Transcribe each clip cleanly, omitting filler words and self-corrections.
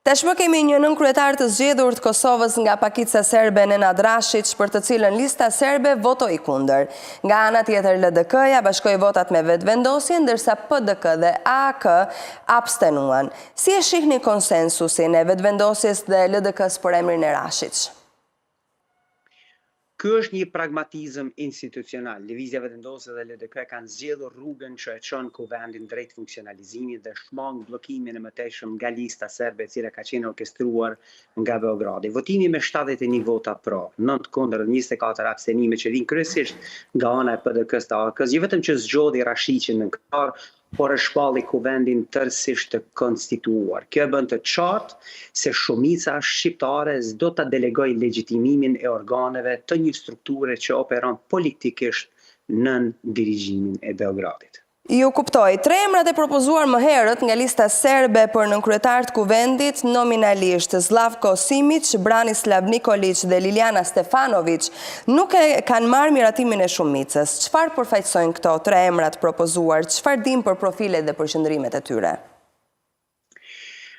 Tashmë kemi një nënkryetar të zgjedhur të Kosovës nga pakica serbe Nenad Rashić, për të cilën lista serbe votoi kundër. Nga ana tjetër LDK-ja bashkoi votat me vetëvendosje, ndërsa PDK dhe AK abstenuan. Si e shihni konsensusin e vetëvendosjes dhe LDK-s për emrin e Rashić? Ky është një pragmatizëm institucional. Lëvizja vetëvendosje dhe LDK kanë zgjedhur rrugën që e çon kuvendin drejt funksionalizimit dhe shmang bllokimin e mëtejshëm nga lista serbe e cila ka qenë orkestruar nga Beogradi. Votimi me 71 vota pro, 9 kundër dhe 24 abstenime që vinë kryesisht nga ana e PDK-s të AK-s, jo vetëm që zgjodhi Rashićin në krah, por e shpalli kuvendin tërësisht të konstituar. Kjo bën të qartë se shumica shqiptare s'do ta delegojë legjitimimin e organeve të një strukture që operon politikisht nën dirigjimin e Beogradit. Ju kuptoj, 3 emrat e propozuar më herët nga lista serbe për nënkryetar të kuvendit, nominalisht Zlavko Simić, Branislav Nikolić dhe Liliana Stefanović, nuk e kanë marrë miratimin e shumicës. Çfarë përfaqësojnë këto 3 emrat propozuar? Çfarë dim për profilet dhe përqendrimet e tyre?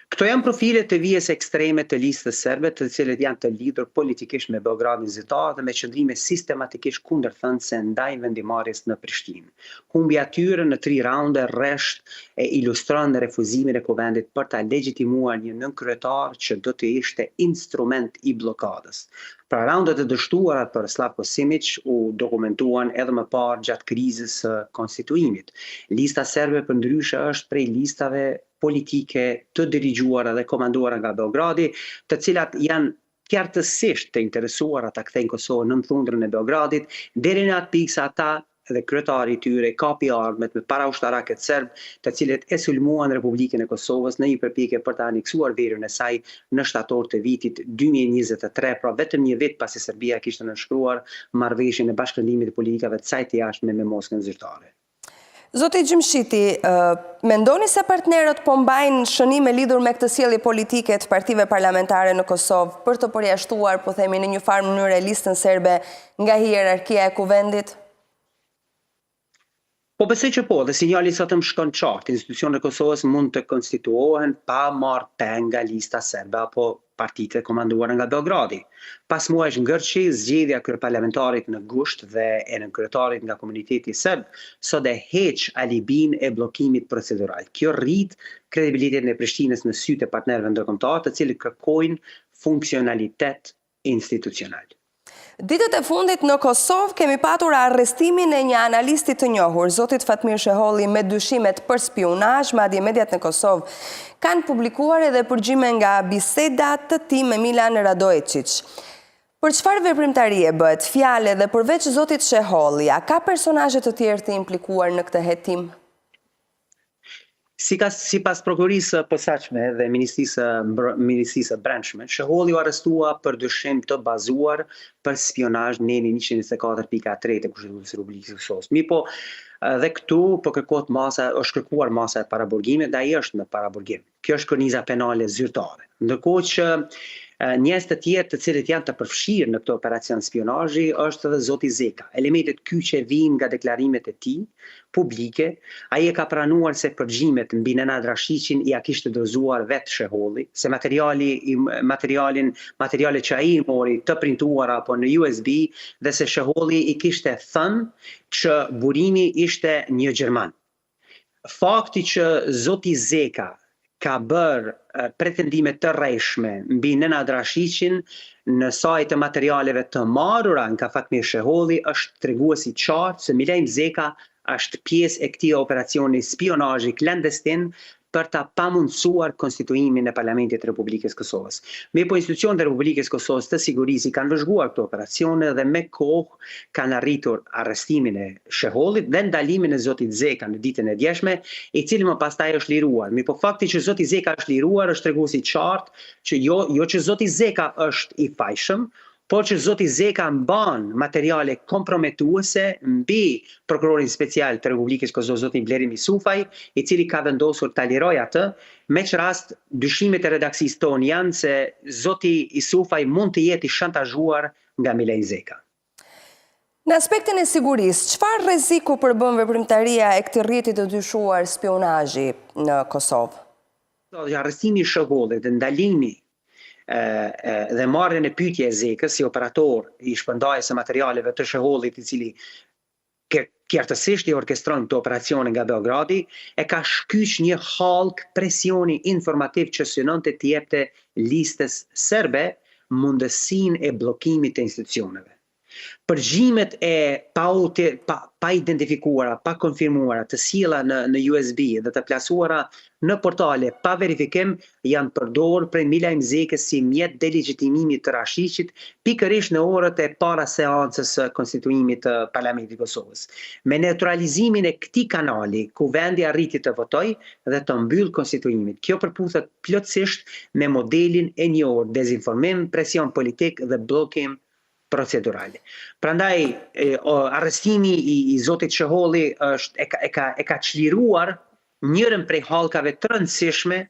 Këto janë profile të vijes ekstreme të listës serbe, të cilët janë të lidhur politikisht me Beogradin zyrtar dhe me qëndrime sistematikisht kundërthënëse ndaj vendimarrjes në Prishtinë. Humbja e tyre në 3 raunde rresht e ilustron refuzimin e kuvendit për ta legjitimuar një nënkryetar që do të ishte instrument i bllokadës. Pra raundet e dështuara për Zlavko Simić u dokumentuan edhe më parë gjatë krizës së konstituimit. Lista serbe përndryshe është prej listave politike të dirigjuara dhe komanduara nga Beogradi, të cilat janë qartësisht të interesuara ta kthejnë Kosovën në thundrën e Beogradit, deri në atë pikë sa ata dhe kryetari i tyre kapi armët me paraushtarakët serb, të cilët e sulmuan Republikën e Kosovës në një përpjekje për të aneksuar verën e saj në shtator të vitit 2023, pra vetëm një vit pasi Serbia kishte nënshkruar marrëveshjen e bashkëndimit të politikave të saj të jashtme me Moskën zyrtare. Zoti Gjymshiti, mendoni se partnerët po mbajnë shënime lidhur me këtë sjellje politike të partive parlamentare në Kosovë për të përjashtuar, po themi në një farë mënyrë, listën serbe nga hierarkia e kuvendit? Po besoj që po, dhe sinjali sot më shkon qartë. Institucionet e Kosovës mund të konstituohen pa marrë peng nga lista serbe apo partitë e komanduara nga Beogradi. Pas muajsh ngërçi, zgjedhja kryeparlamentarit në gusht dhe e nënkryetarit nga komuniteti serb sot e heq alibin e bllokimit procedural. Kjo rrit kredibilitetin e Prishtinës në sytë e partnerëve ndërkombëtar, të cilët kërkojnë funksionalitet institucional. Ditët e fundit në Kosovë kemi patur arrestimin e një analistit të njohur, zotit Fatmir Sheholli, me dyshimet për spionazh. Madje mediat në Kosovë kanë publikuar edhe përgjime nga biseda të tij me Milan Radojičić. Për çfarë veprimtarie bëhet fjalë dhe përveç zotit Sheholli, a ka personazhe të tjerë të implikuar në këtë hetim? Sipas prokurisë posaçme dhe Ministrisë së Brendshme, Sheholli u arrestua për dyshim të bazuar për spionazh në nenin 124.3 të Konstitucionit të Republikës së Kosovës. Mirpo dhe këtu po është kërkuar masa e paraburgimit dhe ai është në paraburgim. Kjo është korniza penale zyrtare. Ndërkohë që njerëz të tjerë të cilët janë të përfshirë në këtë operacion spionazhi është edhe zoti Zeka. Elementet kyçe vijnë nga deklarimet e tij publike. Ai e ka pranuar se përgjimet mbi Nenad Rashićin ja kishte dorëzuar vetë Sheholli, se materiale që ai mori të printuara apo në USB dhe se Sheholli i kishte thënë që burimi ishte një gjerman. Fakti që zoti Zeka ka bërë pretendime të rrejshme mbi Nenad Rashićin në sajt të materialeve të marrura nga Fatmir Sheholli është treguesi qartë se Milan Zeka është pjesë e këtij operacioni spionazhi klandestin për ta pamundsuar konstituimin e Parlamentit të Republikës së Kosovës. Mirpo institucionet e Republikës së Kosovës të sigurisë kanë vëzhguar këto operacione dhe me kohë kanë arritur arrestimin e Shehollit dhe ndalimin e zotit Zeka në ditën e djeshme, i cili më pastaj është liruar. Mirpo fakti që zoti Zeka është liruar është treguesi qartë që jo që zoti Zeka është i fajshëm, por që zoti Zeka mban materiale komprometuese mbi prokurorin special të Republikës së Kosovës, zotin Blerim Isufaj, i cili ka vendosur ta lirojë atë, me që rast dyshimet e redaksisë tonë janë se zoti Isufaj mund të jetë i shantazhuar nga Milan Zeka. Në aspektin e sigurisë, çfarë rreziku përbën veprimtaria e këtij rrjeti të dyshuar spionazhi në Kosovë? Arrestimi i shohollit, ndalimi dhe marrjen e pyetje e Zekës si operator i shpërndarjes së materialeve të shohollit i cili qartësisht i orkestron këtë operacione nga Beogradi, e ka shkyq një halk presioni informativ që synonte të jepte listës serbe mundësinë e bllokimit të institucioneve. Përgjimet e pa identifikuara, pa konfirmuara të sjella në USB dhe të plasuara në portale pa verifikim janë përdorur prej Milajm Zekës si mjet delegjitimimi të Rashicit pikërisht në orët e para seancës së konstituimit të Parlamentit të Kosovës. Me neutralizimin e këtij kanali, ku vendi arriti të votojë dhe të mbyll konstituimin, kjo përputhet plotësisht me modelin e njohur dezinformim, presion politik dhe bllokim procedurale. Prandaj arrestimi i zotit Shoholli e ka çliruar njërin prej hallkave të rëndësishme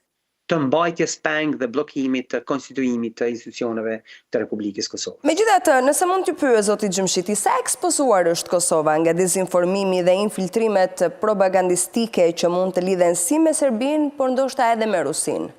të mbajtjes peng dhe bllokimit të konstituimit të institucioneve të Republikës Kosovë. Megjithatë, nëse mund t'ju pyes zoti Xhamshiti, sa ekspozuar është Kosova nga dezinformimi dhe infiltrimet propagandistike që mund të lidhen si me Serbinë, por ndoshta edhe me Rusinë?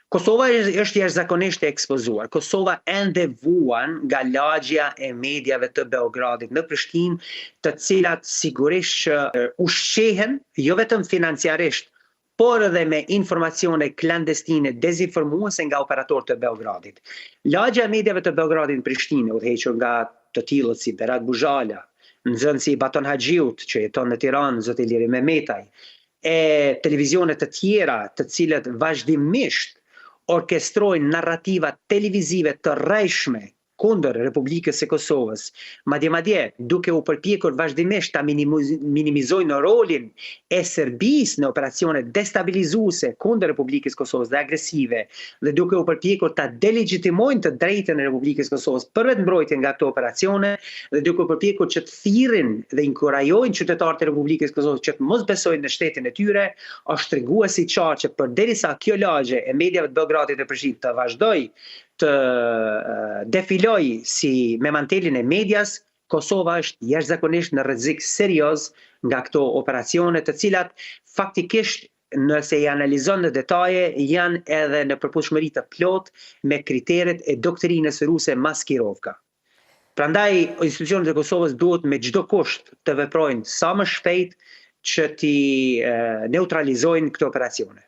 Kosova është jashtëzakonisht e ekspozuar. Kosova ende vuan nga lagja e mediave të Beogradit në Prishtinë, të cilat sigurisht që ushqehen jo vetëm financiarisht, por edhe me informacione klandestine dezinformuese nga operatorët të Beogradit. Lagja e mediave të Beogradit në Prishtinë, udhëhequr nga të tillët si Berat Buzhala, nxënës si Baton Haxhiut që jeton në Tiranë, zoti Liri Mehmetaj, e televizione të tjera të cilat vazhdimisht orkestrojnë narrativa televizive të rrejshme kundër Republikës së Kosovës, madje duke u përpjekur vazhdimisht ta minimizojnë rolin e Serbisë në operacione destabilizuese kundër Republikës së Kosovës dhe agresive, dhe duke u përpjekur ta delegjitimojnë të drejtën e Republikës së Kosovës për vetëmbrojtje nga këto operacione, dhe duke u përpjekur që të thirrin dhe inkurajojnë qytetarët e Republikës së Kosovës që të mos besojnë në shtetin e tyre, është treguesi i qartë që përderisa kjo lagje e mediave të Beogradit e Prishtinës të vazhdoi të defiloj me mantelin e medias, Kosova është jashtëzakonisht në rrezik serioz nga këto operacione, të cilat faktikisht nëse i analizon në detaje janë edhe në përputhshmëri të plot me kriteret e doktrinës ruse Maskirovka. Prandaj institucionet e Kosovës duhet me çdo kusht të veprojnë sa më shpejt që t'i neutralizojnë këto operacione.